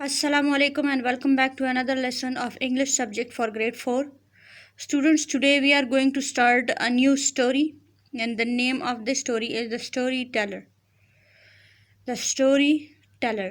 Assalamu alaikum and welcome back to another lesson of English subject for grade 4. Students, today we are going to start a new story, and the name of this story is The Storyteller. The Storyteller.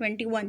21.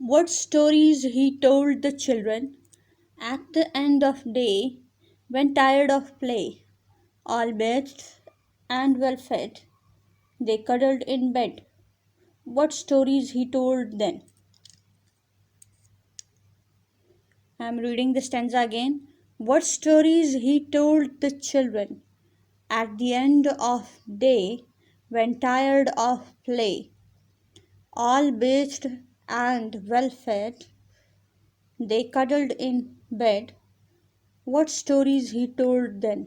What stories he told the children at the end of day when tired of play, all bathed and well fed, they cuddled in bed. What stories he told then? I am reading the stanza again. What stories he told the children at the end of day when tired of play, all bathed and well fed, they cuddled in bed. What stories he told then?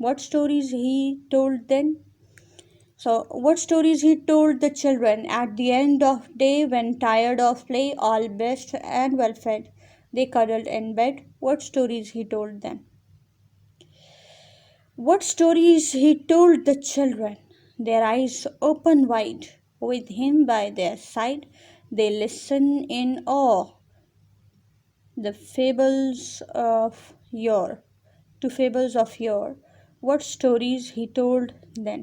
what stories he told then? So what stories he told the children at the end of day when tired of play, all bathed and well fed, they cuddled in bed. What stories he told them? What stories he told the children, their eyes open wide, with him by their side, they listen in awe. The fables of yore, to fables of yore. What stories he told then?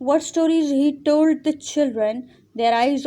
what stories he told the children, their eyes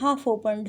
half opened.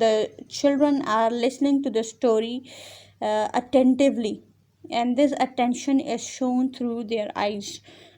the children are listening to the story attentively and this attention is shown through their eyes.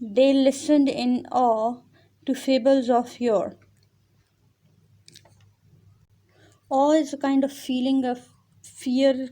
they listened in awe to fables of yore. awe is a kind of feeling of fear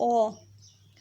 awe,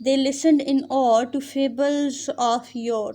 they listened in awe to fables of yore.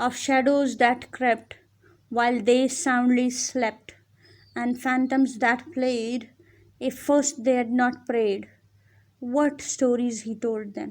of shadows that crept while they soundly slept, and phantoms that played if first they had not prayed. What stories he told them.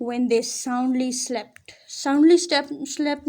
when they soundly slept. soundly slept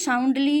soundly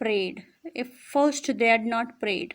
prayed. if first they had not prayed.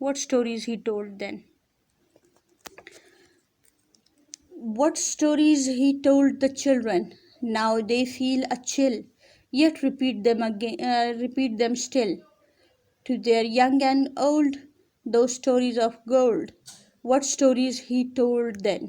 What stories he told then. What stories he told the children. Now they feel a chill, yet repeat them still. To their young and old, those stories of gold. What stories he told then.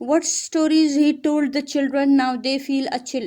what stories he told the children now they feel a chill.